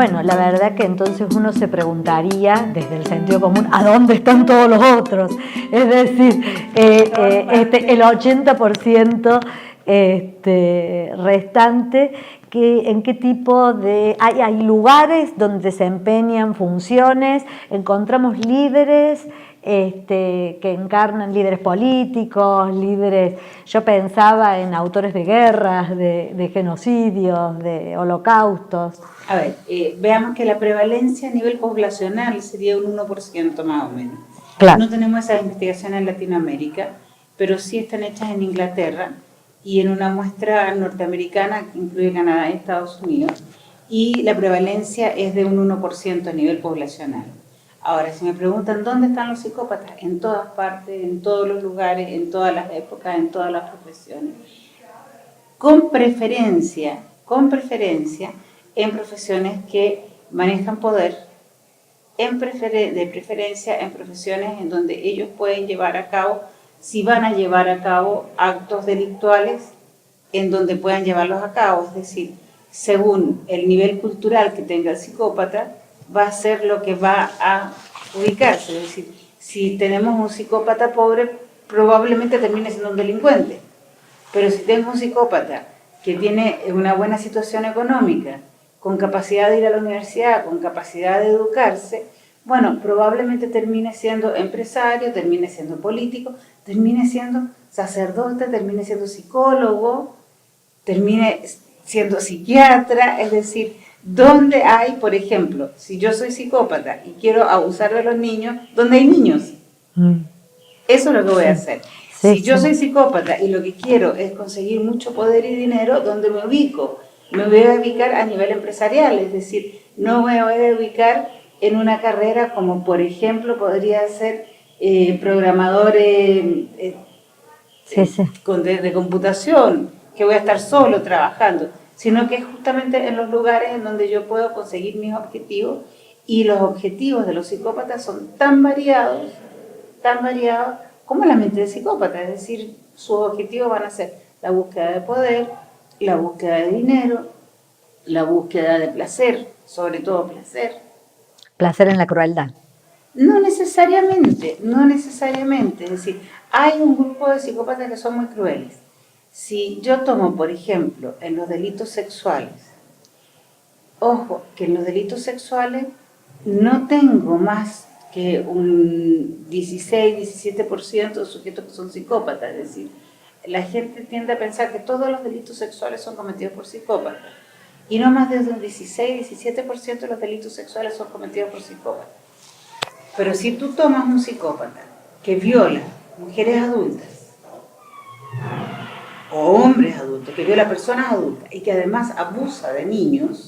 Bueno, la verdad que entonces uno se preguntaría desde el sentido común, ¿a dónde están todos los otros? Es decir, el 80% restante, ¿en qué tipo de...? Hay lugares donde desempeñan funciones, encontramos líderes que encarnan, líderes políticos, líderes... Yo pensaba en autores de guerras, de genocidios, de holocaustos. A ver, veamos que la prevalencia a nivel poblacional sería un 1% más o menos. Claro. No tenemos esas investigaciones en Latinoamérica, pero sí están hechas en Inglaterra y en una muestra norteamericana que incluye Canadá y Estados Unidos, y la prevalencia es de un 1% a nivel poblacional. Ahora, si me preguntan dónde están los psicópatas, en todas partes, en todos los lugares, en todas las épocas, en todas las profesiones. Con preferencia en profesiones que manejan poder, de preferencia en profesiones en donde ellos pueden llevar a cabo, si van a llevar a cabo actos delictuales, en donde puedan llevarlos a cabo, es decir, según el nivel cultural que tenga el psicópata, va a ser lo que va a ubicarse. Es decir, si tenemos un psicópata pobre, probablemente termine siendo un delincuente. Pero si tengo un psicópata que tiene una buena situación económica, con capacidad de ir a la universidad, con capacidad de educarse, bueno, probablemente termine siendo empresario, termine siendo político, termine siendo sacerdote, termine siendo psicólogo, termine siendo psiquiatra. Es decir, ¿dónde hay, por ejemplo, si yo soy psicópata y quiero abusar de los niños, ¿dónde hay niños? Eso es lo que voy a hacer. Si yo soy psicópata y lo que quiero es conseguir mucho poder y dinero, ¿dónde me ubico? Me voy a ubicar a nivel empresarial, es decir, no me voy a ubicar en una carrera como, por ejemplo, podría ser programador de computación, que voy a estar solo trabajando, sino que es justamente en los lugares en donde yo puedo conseguir mis objetivos, y los objetivos de los psicópatas son tan variados como la mente del psicópata. Es decir, sus objetivos van a ser la búsqueda de poder, la búsqueda de dinero, la búsqueda de placer, sobre todo placer. Placer en la crueldad. No necesariamente, es decir, hay un grupo de psicópatas que son muy crueles. Si yo tomo, por ejemplo, en los delitos sexuales, ojo, que en los delitos sexuales no tengo más que un 16-17% de sujetos que son psicópatas. Es decir, la gente tiende a pensar que todos los delitos sexuales son cometidos por psicópatas, y no más de un 16-17% de los delitos sexuales son cometidos por psicópatas. Pero si tú tomas un psicópata que viola mujeres adultas o hombres adultos, que viola personas adultas y que además abusa de niños,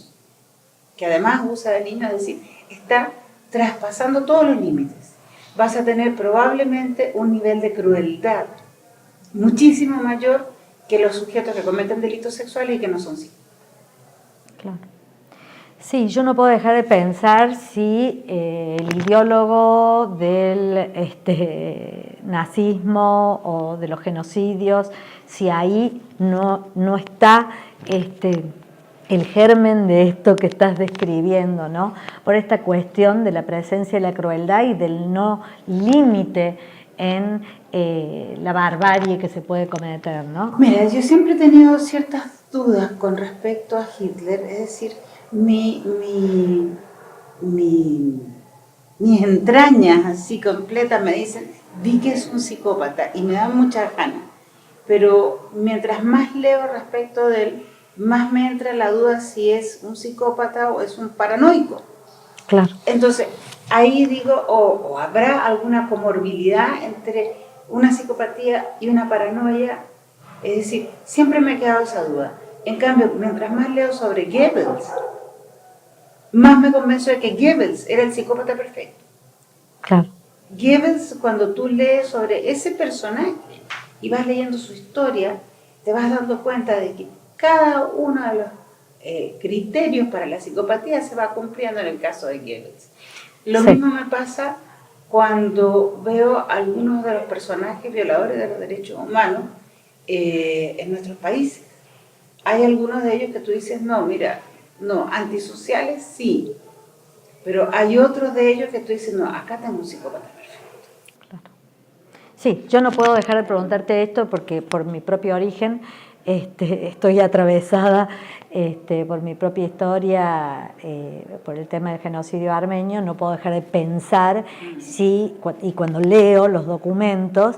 es decir, está traspasando todos los límites, vas a tener probablemente un nivel de crueldad muchísimo mayor que los sujetos que cometen delitos sexuales y que no son psicópatas. Claro. Sí, yo no puedo dejar de pensar si el ideólogo del nazismo o de los genocidios, si ahí no está el germen de esto que estás describiendo, ¿no? Por esta cuestión de la presencia de la crueldad y del no límite en la barbarie que se puede cometer, ¿no? Mira, yo siempre he tenido ciertas dudas con respecto a Hitler, es decir, mis entrañas así completas me dicen, di que es un psicópata, y me dan muchas ganas, pero mientras más leo respecto de él, más me entra la duda si es un psicópata o es un paranoico. Claro. Entonces, ahí digo, o habrá alguna comorbilidad entre una psicopatía y una paranoia. Es decir, siempre me ha quedado esa duda. En cambio, mientras más leo sobre Goebbels, más me convenzo de que Goebbels era el psicópata perfecto. Claro. Goebbels, cuando tú lees sobre ese personaje y vas leyendo su historia, te vas dando cuenta de que cada uno de los criterios para la psicopatía se va cumpliendo en el caso de Goebbels. Lo mismo me pasa cuando veo algunos de los personajes violadores de los derechos humanos en nuestros países. Hay algunos de ellos que tú dices, no, mira, No, antisociales sí, pero hay otros de ellos que tú dices, no, acá tengo un psicópata perfecto. Claro. Sí, yo no puedo dejar de preguntarte esto porque por mi propio origen estoy atravesada por mi propia historia, por el tema del genocidio armenio. No puedo dejar de pensar si, y cuando leo los documentos,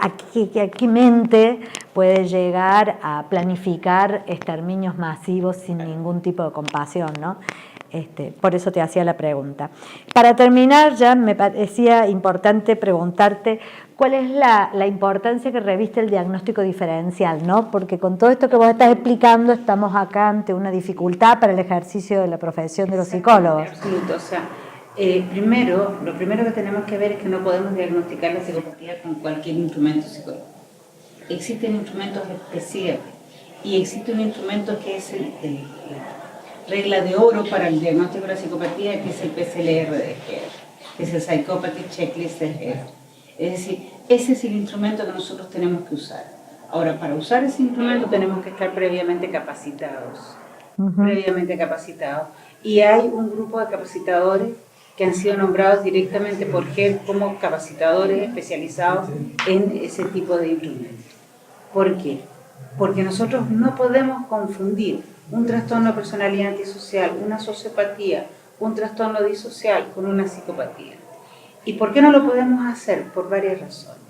a qué mente puede llegar a planificar exterminios masivos sin ningún tipo de compasión, ¿no? Por eso te hacía la pregunta. Para terminar, ya me parecía importante preguntarte cuál es la importancia que reviste el diagnóstico diferencial, ¿no? Porque con todo esto que vos estás explicando, estamos acá ante una dificultad para el ejercicio de la profesión de los psicólogos. Absoluto, o sea, lo primero que tenemos que ver es que no podemos diagnosticar la psicopatía con cualquier instrumento psicológico. Existen instrumentos específicos y existe un instrumento que es la regla de oro para el diagnóstico de la psicopatía, que es el PCLR de Hare, que es el Psychopathy Checklist de Hare. Es decir, ese es el instrumento que nosotros tenemos que usar. Ahora, para usar ese instrumento tenemos que estar previamente capacitados. Y hay un grupo de capacitadores que han sido nombrados directamente por Hare como capacitadores especializados en ese tipo de instrumentos. ¿Por qué? Porque nosotros no podemos confundir un trastorno de personalidad antisocial, una sociopatía, un trastorno disocial con una psicopatía. ¿Y por qué no lo podemos hacer? Por varias razones.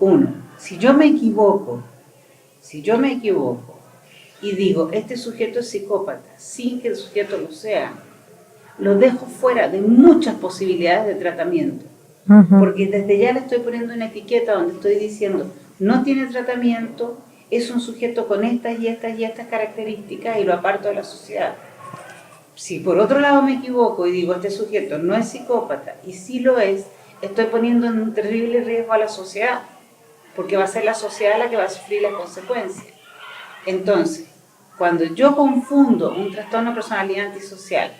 Uno, si yo me equivoco y digo, este sujeto es psicópata, sin que el sujeto lo sea, lo dejo fuera de muchas posibilidades de tratamiento. Porque desde ya le estoy poniendo una etiqueta donde estoy diciendo, no tiene tratamiento, es un sujeto con estas y estas y estas características y lo aparto de la sociedad. Si por otro lado me equivoco y digo, este sujeto no es psicópata y sí lo es, estoy poniendo en un terrible riesgo a la sociedad, porque va a ser la sociedad la que va a sufrir las consecuencias. Entonces, cuando yo confundo un trastorno de personalidad antisocial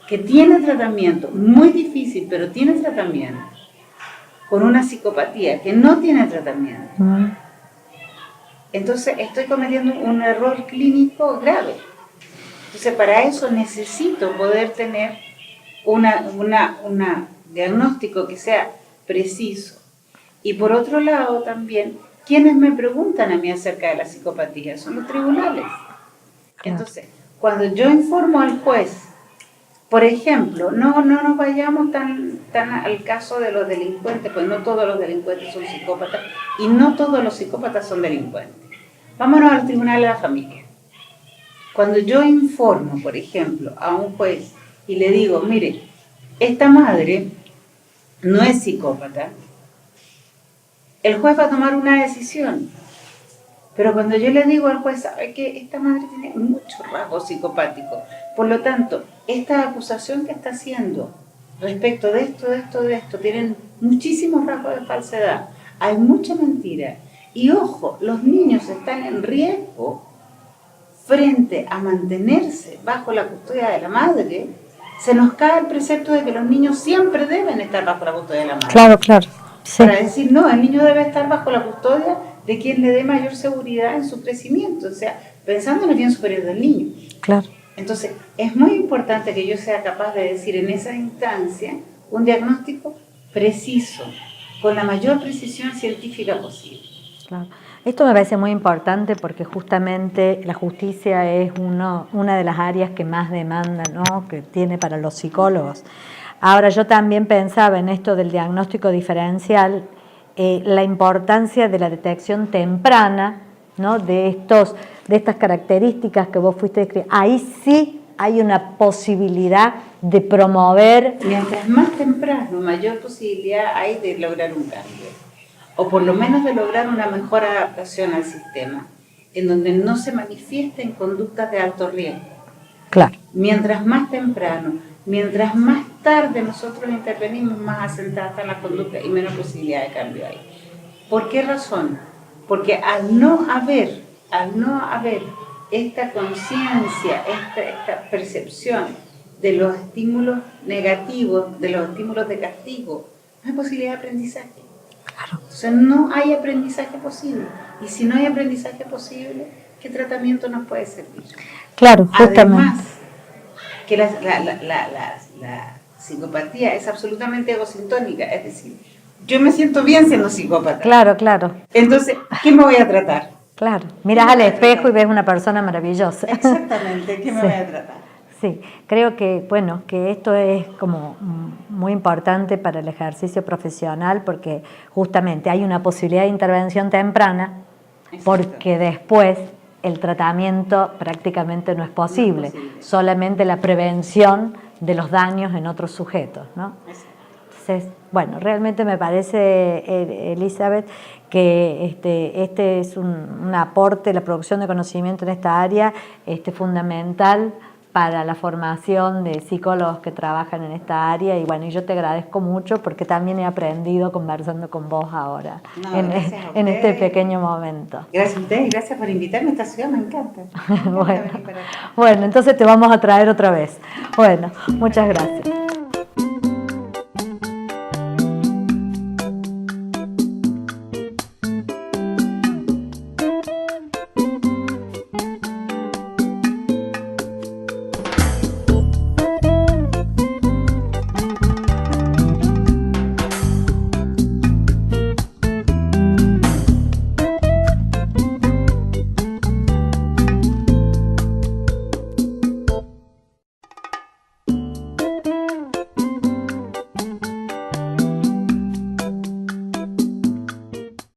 que tiene tratamiento, muy difícil, pero tiene tratamiento, con una psicopatía que no tiene tratamiento, entonces estoy cometiendo un error clínico grave. Entonces, para eso necesito poder tener un diagnóstico que sea preciso. Y por otro lado también, quienes me preguntan a mí acerca de la psicopatía son los tribunales. Entonces, cuando yo informo al juez, por ejemplo, no nos vayamos tan al caso de los delincuentes, pues no todos los delincuentes son psicópatas y no todos los psicópatas son delincuentes. Vámonos al tribunal de la familia. Cuando yo informo, por ejemplo, a un juez y le digo, mire, esta madre no es psicópata, el juez va a tomar una decisión. Pero cuando yo le digo al juez, sabe que esta madre tiene muchos rasgos psicopáticos, por lo tanto, esta acusación que está haciendo respecto de esto, tienen muchísimos rasgos de falsedad, hay mucha mentira. Y ojo, los niños están en riesgo frente a mantenerse bajo la custodia de la madre. Se nos cae el precepto de que los niños siempre deben estar bajo la custodia de la madre. Claro. Sí. Para decir, no, el niño debe estar bajo la custodia de quien le dé mayor seguridad en su crecimiento, o sea, pensando en el bien superior del niño. Claro. Entonces, es muy importante que yo sea capaz de decir en esa instancia un diagnóstico preciso, con la mayor precisión científica posible. Claro. Esto me parece muy importante porque justamente la justicia es una de las áreas que más demanda, ¿no?, que tiene para los psicólogos. Ahora, yo también pensaba en esto del diagnóstico diferencial, la importancia de la detección temprana, ¿no?, de estas características que vos fuiste describiendo. Ahí sí hay una posibilidad de promover. Mientras más temprano, mayor posibilidad hay de lograr un cambio, o por lo menos de lograr una mejor adaptación al sistema, en donde no se manifiesten conductas de alto riesgo. Claro. Mientras más temprano, mientras más tarde nosotros intervenimos, más asentada está la conducta y menos posibilidad de cambio hay. ¿Por qué razón? Porque al no haber esta conciencia, esta percepción de los estímulos negativos, de los estímulos de castigo, no hay posibilidad de aprendizaje. Claro. Entonces no hay aprendizaje posible. Y si no hay aprendizaje posible, ¿qué tratamiento nos puede servir? Claro, justamente. Además, que la psicopatía es absolutamente egosintónica, es decir, yo me siento bien siendo psicópata. Claro, claro. Entonces, ¿qué me voy a tratar? Claro, miras al espejo y ves una persona maravillosa. Exactamente, ¿qué me voy a tratar? Sí, creo que, bueno, que esto es como muy importante para el ejercicio profesional porque justamente hay una posibilidad de intervención temprana porque después el tratamiento prácticamente no es posible, solamente la prevención de los daños en otros sujetos, ¿no? Entonces, bueno, realmente me parece, Elizabeth, que este es un aporte, la producción de conocimiento en esta área fundamental para la formación de psicólogos que trabajan en esta área y bueno, yo te agradezco mucho porque también he aprendido conversando con vos ahora, en este pequeño momento. Gracias a ustedes y gracias por invitarme a esta ciudad, me encanta. Bueno, entonces te vamos a traer otra vez. Bueno, muchas gracias.